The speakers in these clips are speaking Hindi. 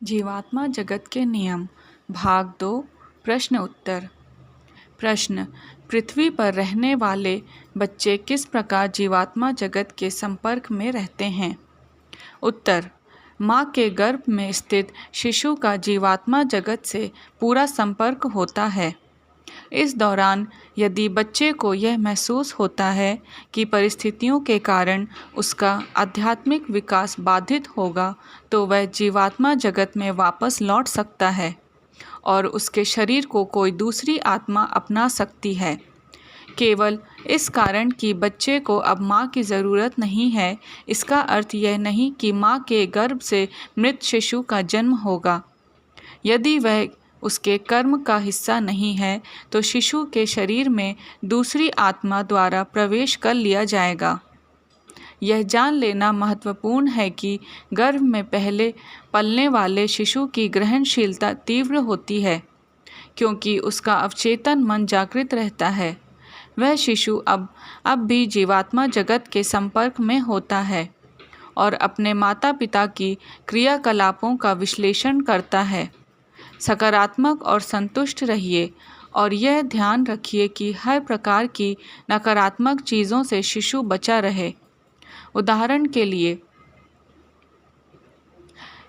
जीवात्मा जगत के नियम भाग 2 प्रश्न उत्तर। प्रश्न: पृथ्वी पर रहने वाले बच्चे किस प्रकार जीवात्मा जगत के संपर्क में रहते हैं? उत्तर: माँ के गर्भ में स्थित शिशु का जीवात्मा जगत से पूरा संपर्क होता है। इस दौरान यदि बच्चे को यह महसूस होता है कि परिस्थितियों के कारण उसका आध्यात्मिक विकास बाधित होगा, तो वह जीवात्मा जगत में वापस लौट सकता है और उसके शरीर को कोई दूसरी आत्मा अपना सकती है। केवल इस कारण कि बच्चे को अब माँ की ज़रूरत नहीं है, इसका अर्थ यह नहीं कि माँ के गर्भ से मृत शिशु का जन्म होगा। यदि वह उसके कर्म का हिस्सा नहीं है, तो शिशु के शरीर में दूसरी आत्मा द्वारा प्रवेश कर लिया जाएगा। यह जान लेना महत्वपूर्ण है कि गर्भ में पहले पलने वाले शिशु की ग्रहणशीलता तीव्र होती है, क्योंकि उसका अवचेतन मन जागृत रहता है। वह शिशु अब भी जीवात्मा जगत के संपर्क में होता है और अपने माता पिता की क्रियाकलापों का विश्लेषण करता है। सकारात्मक और संतुष्ट रहिए और यह ध्यान रखिए कि हर प्रकार की नकारात्मक चीज़ों से शिशु बचा रहे। उदाहरण के लिए,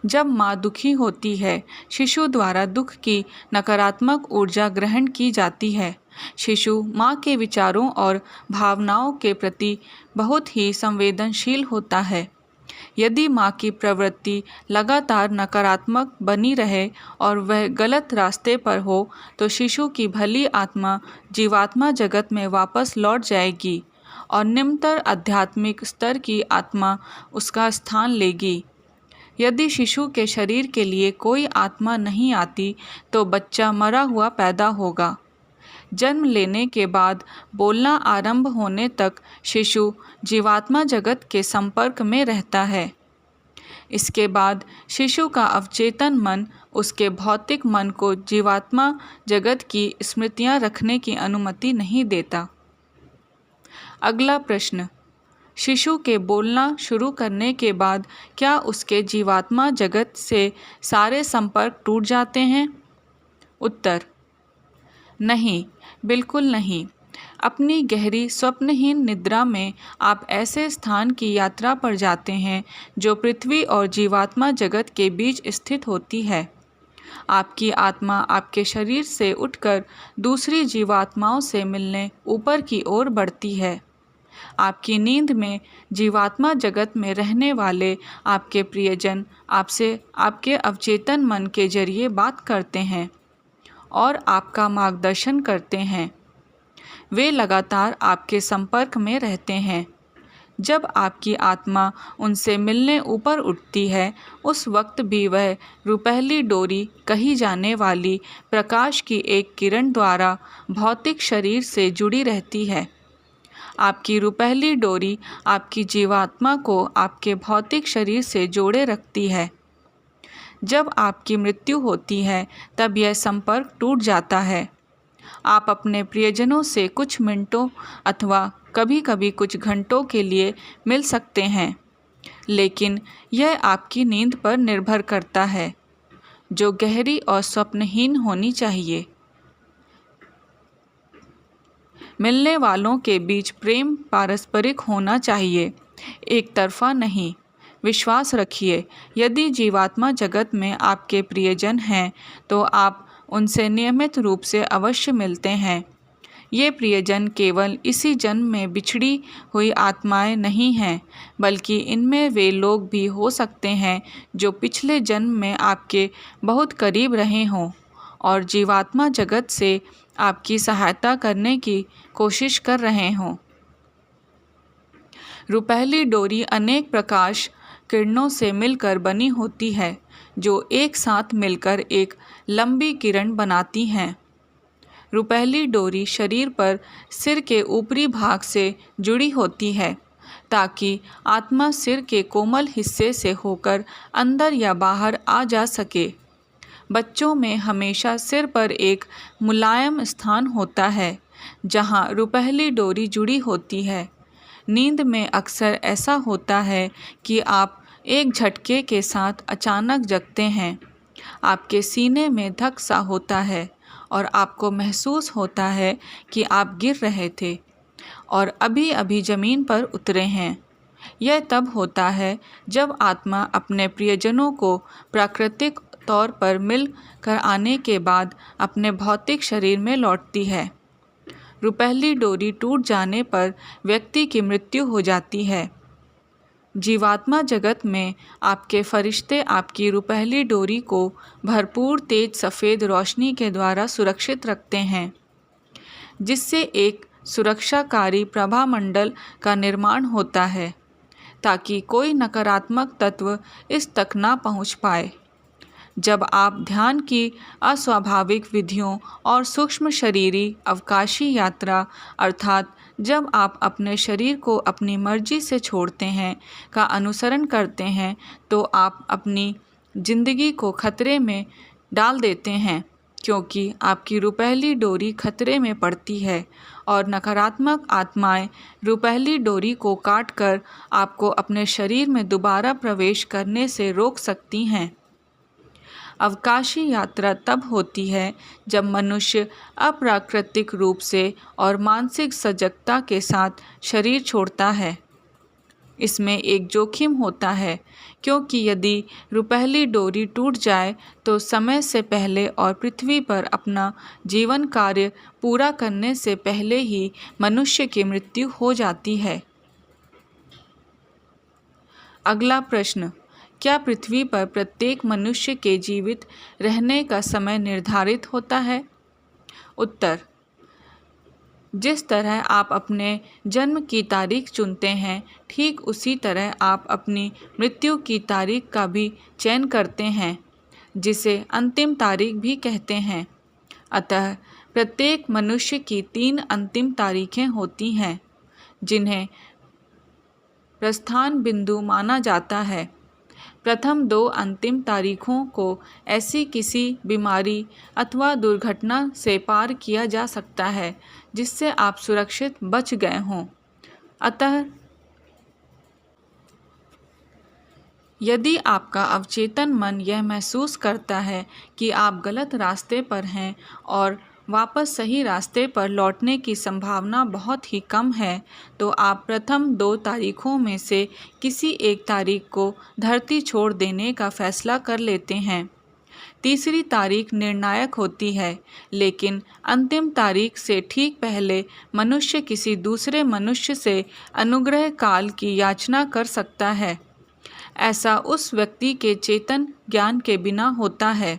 जब माँ दुखी होती है, शिशु द्वारा दुख की नकारात्मक ऊर्जा ग्रहण की जाती है। शिशु माँ के विचारों और भावनाओं के प्रति बहुत ही संवेदनशील होता है। यदि माँ की प्रवृत्ति लगातार नकारात्मक बनी रहे और वह गलत रास्ते पर हो, तो शिशु की भली आत्मा जीवात्मा जगत में वापस लौट जाएगी और निम्नतर आध्यात्मिक स्तर की आत्मा उसका स्थान लेगी। यदि शिशु के शरीर के लिए कोई आत्मा नहीं आती, तो बच्चा मरा हुआ पैदा होगा। जन्म लेने के बाद बोलना आरंभ होने तक शिशु जीवात्मा जगत के संपर्क में रहता है। इसके बाद शिशु का अवचेतन मन उसके भौतिक मन को जीवात्मा जगत की स्मृतियां रखने की अनुमति नहीं देता। अगला प्रश्न: शिशु के बोलना शुरू करने के बाद क्या उसके जीवात्मा जगत से सारे संपर्क टूट जाते हैं? उत्तर: नहीं, बिल्कुल नहीं। अपनी गहरी स्वप्नहीन निद्रा में आप ऐसे स्थान की यात्रा पर जाते हैं जो पृथ्वी और जीवात्मा जगत के बीच स्थित होती है। आपकी आत्मा आपके शरीर से उठकर दूसरी जीवात्माओं से मिलने ऊपर की ओर बढ़ती है। आपकी नींद में जीवात्मा जगत में रहने वाले आपके प्रियजन आपसे आपके अवचेतन मन के जरिए बात करते हैं और आपका मार्गदर्शन करते हैं। वे लगातार आपके संपर्क में रहते हैं। जब आपकी आत्मा उनसे मिलने ऊपर उठती है, उस वक्त भी वह रुपहली डोरी कही जाने वाली प्रकाश की एक किरण द्वारा भौतिक शरीर से जुड़ी रहती है। आपकी रुपहली डोरी आपकी जीवात्मा को आपके भौतिक शरीर से जोड़े रखती है। जब आपकी मृत्यु होती है, तब यह संपर्क टूट जाता है। आप अपने प्रियजनों से कुछ मिनटों अथवा कभी-कभी कुछ घंटों के लिए मिल सकते हैं, लेकिन यह आपकी नींद पर निर्भर करता है, जो गहरी और स्वप्नहीन होनी चाहिए। मिलने वालों के बीच प्रेम पारस्परिक होना चाहिए, एक तरफा नहीं। विश्वास रखिए, यदि जीवात्मा जगत में आपके प्रियजन हैं, तो आप उनसे नियमित रूप से अवश्य मिलते हैं। ये प्रियजन केवल इसी जन्म में बिछड़ी हुई आत्माएं नहीं हैं, बल्कि इनमें वे लोग भी हो सकते हैं जो पिछले जन्म में आपके बहुत करीब रहे हों और जीवात्मा जगत से आपकी सहायता करने की कोशिश कर रहे हों। रुपहली डोरी अनेक प्रकाश किरणों से मिलकर बनी होती है, जो एक साथ मिलकर एक लंबी किरण बनाती हैं। रुपहली डोरी शरीर पर सिर के ऊपरी भाग से जुड़ी होती है, ताकि आत्मा सिर के कोमल हिस्से से होकर अंदर या बाहर आ जा सके। बच्चों में हमेशा सिर पर एक मुलायम स्थान होता है, जहां रुपहली डोरी जुड़ी होती है। नींद में अक्सर ऐसा होता है कि आप एक झटके के साथ अचानक जगते हैं आपके सीने में धक सा होता है और आपको महसूस होता है कि आप गिर रहे थे और अभी अभी ज़मीन पर उतरे हैं। यह तब होता है जब आत्मा अपने प्रियजनों को प्राकृतिक तौर पर मिल कर आने के बाद अपने भौतिक शरीर में लौटती है। रुपहली डोरी टूट जाने पर व्यक्ति की मृत्यु हो जाती है। जीवात्मा जगत में आपके फरिश्ते आपकी रुपहली डोरी को भरपूर तेज सफ़ेद रोशनी के द्वारा सुरक्षित रखते हैं, जिससे एक सुरक्षाकारी प्रभामंडल का निर्माण होता है ताकि कोई नकारात्मक तत्व इस तक ना पहुंच पाए। जब आप ध्यान की अस्वाभाविक विधियों और सूक्ष्म शरीरी अवकाशी यात्रा अर्थात जब आप अपने शरीर को अपनी मर्जी से छोड़ते हैं का अनुसरण करते हैं, तो आप अपनी जिंदगी को खतरे में डाल देते हैं, क्योंकि आपकी रुपहली डोरी खतरे में पड़ती है और नकारात्मक आत्माएं रुपहली डोरी को काटकर आपको अपने शरीर में दोबारा प्रवेश करने से रोक सकती हैं। अवकाशी यात्रा तब होती है जब मनुष्य अप्राकृतिक रूप से और मानसिक सजगता के साथ शरीर छोड़ता है। इसमें एक जोखिम होता है, क्योंकि यदि रुपहली डोरी टूट जाए तो समय से पहले और पृथ्वी पर अपना जीवन कार्य पूरा करने से पहले ही मनुष्य की मृत्यु हो जाती है। अगला प्रश्न, क्या पृथ्वी पर प्रत्येक मनुष्य के जीवित रहने का समय निर्धारित होता है? उत्तर, जिस तरह आप अपने जन्म की तारीख चुनते हैं, ठीक उसी तरह आप अपनी मृत्यु की तारीख का भी चयन करते हैं, जिसे अंतिम तारीख भी कहते हैं। अतः प्रत्येक मनुष्य की 3 अंतिम तारीखें होती हैं, जिन्हें प्रस्थान बिंदु माना जाता है। प्रथम 2 अंतिम तारीखों को ऐसी किसी बीमारी अथवा दुर्घटना से पार किया जा सकता है जिससे आप सुरक्षित बच गए हों। अतः यदि आपका अवचेतन मन यह महसूस करता है कि आप गलत रास्ते पर हैं और वापस सही रास्ते पर लौटने की संभावना बहुत ही कम है, तो आप प्रथम 2 तारीखों में से किसी एक तारीख को धरती छोड़ देने का फैसला कर लेते हैं। तीसरी तारीख निर्णायक होती है, लेकिन अंतिम तारीख से ठीक पहले मनुष्य किसी दूसरे मनुष्य से अनुग्रह काल की याचना कर सकता है। ऐसा उस व्यक्ति के चेतन ज्ञान के बिना होता है।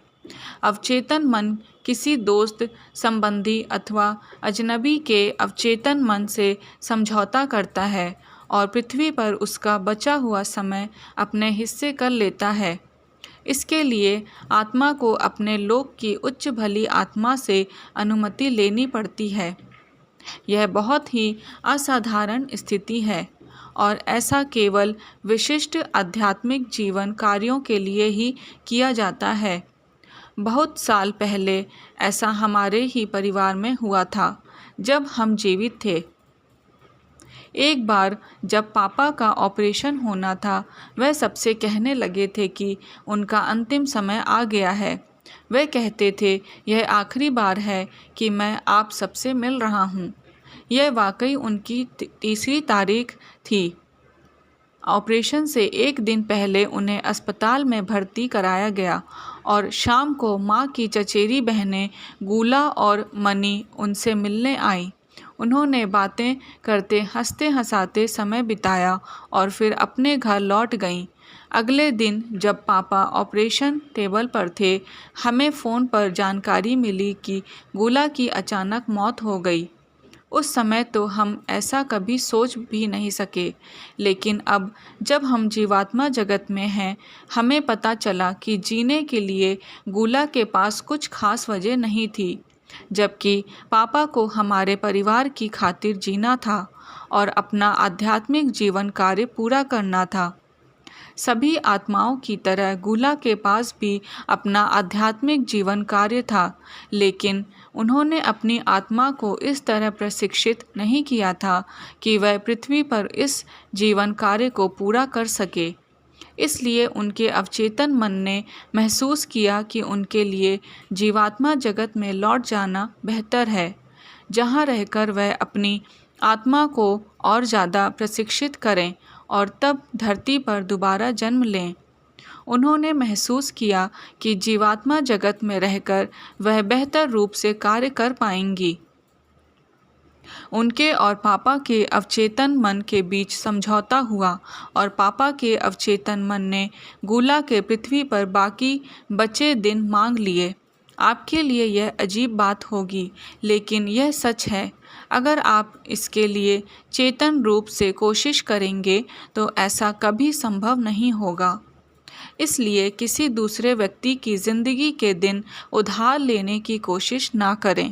अवचेतन मन किसी दोस्त, संबंधी अथवा अजनबी के अवचेतन मन से समझौता करता है और पृथ्वी पर उसका बचा हुआ समय अपने हिस्से कर लेता है। इसके लिए आत्मा को अपने लोक की उच्च भली आत्मा से अनुमति लेनी पड़ती है। यह बहुत ही असाधारण स्थिति है और ऐसा केवल विशिष्ट आध्यात्मिक जीवन कार्यों के लिए ही किया जाता है। बहुत साल पहले ऐसा हमारे ही परिवार में हुआ था जब हम जीवित थे। एक बार जब पापा का ऑपरेशन होना था, वह सबसे कहने लगे थे कि उनका अंतिम समय आ गया है। वह कहते थे, यह आखिरी बार है कि मैं आप सबसे मिल रहा हूँ। यह वाकई उनकी तीसरी तारीख थी। ऑपरेशन से एक दिन पहले उन्हें अस्पताल में भर्ती कराया गया और शाम को माँ की चचेरी बहनें गूला और मनी उनसे मिलने आईं। उन्होंने बातें करते हंसते हंसाते समय बिताया और फिर अपने घर लौट गईं। अगले दिन जब पापा ऑपरेशन टेबल पर थे, हमें फ़ोन पर जानकारी मिली कि गूला की अचानक मौत हो गई। उस समय तो हम ऐसा कभी सोच भी नहीं सके, लेकिन अब जब हम जीवात्मा जगत में हैं, हमें पता चला कि जीने के लिए गूला के पास कुछ खास वजह नहीं थी, जबकि पापा को हमारे परिवार की खातिर जीना था और अपना आध्यात्मिक जीवन कार्य पूरा करना था। सभी आत्माओं की तरह गूला के पास भी अपना आध्यात्मिक जीवन कार्य था, लेकिन उन्होंने अपनी आत्मा को इस तरह प्रशिक्षित नहीं किया था कि वह पृथ्वी पर इस जीवन कार्य को पूरा कर सके। इसलिए उनके अवचेतन मन ने महसूस किया कि उनके लिए जीवात्मा जगत में लौट जाना बेहतर है, जहाँ रहकर वह अपनी आत्मा को और ज़्यादा प्रशिक्षित करें और तब धरती पर दोबारा जन्म लें। उन्होंने महसूस किया कि जीवात्मा जगत में रहकर वह बेहतर रूप से कार्य कर पाएंगी। उनके और पापा के अवचेतन मन के बीच समझौता हुआ और पापा के अवचेतन मन ने गुला के पृथ्वी पर बाकी बचे दिन मांग लिए। आपके लिए यह अजीब बात होगी, लेकिन यह सच है। अगर आप इसके लिए चेतन रूप से कोशिश करेंगे तो ऐसा कभी संभव नहीं होगा। इसलिए किसी दूसरे व्यक्ति की ज़िंदगी के दिन उधार लेने की कोशिश ना करें।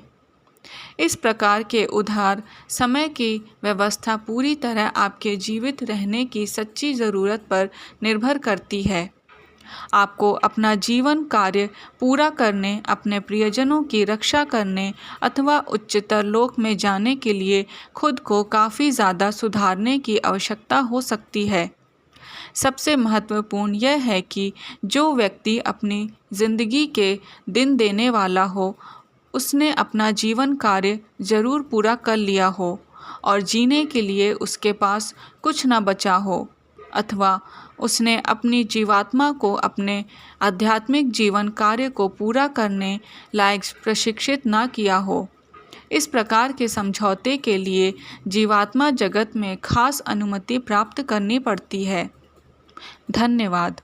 इस प्रकार के उधार समय की व्यवस्था पूरी तरह आपके जीवित रहने की सच्ची ज़रूरत पर निर्भर करती है। आपको अपना जीवन कार्य पूरा करने, अपने प्रियजनों की रक्षा करने अथवा उच्चतर लोक में जाने के लिए खुद को काफ़ी ज़्यादा सुधारने की आवश्यकता हो सकती है। सबसे महत्वपूर्ण यह है कि जो व्यक्ति अपनी ज़िंदगी के दिन देने वाला हो, उसने अपना जीवन कार्य जरूर पूरा कर लिया हो और जीने के लिए उसके पास कुछ न बचा हो, अथवा उसने अपनी जीवात्मा को अपने आध्यात्मिक जीवन कार्य को पूरा करने लायक प्रशिक्षित ना किया हो। इस प्रकार के समझौते के लिए जीवात्मा जगत में खास अनुमति प्राप्त करनी पड़ती है। धन्यवाद।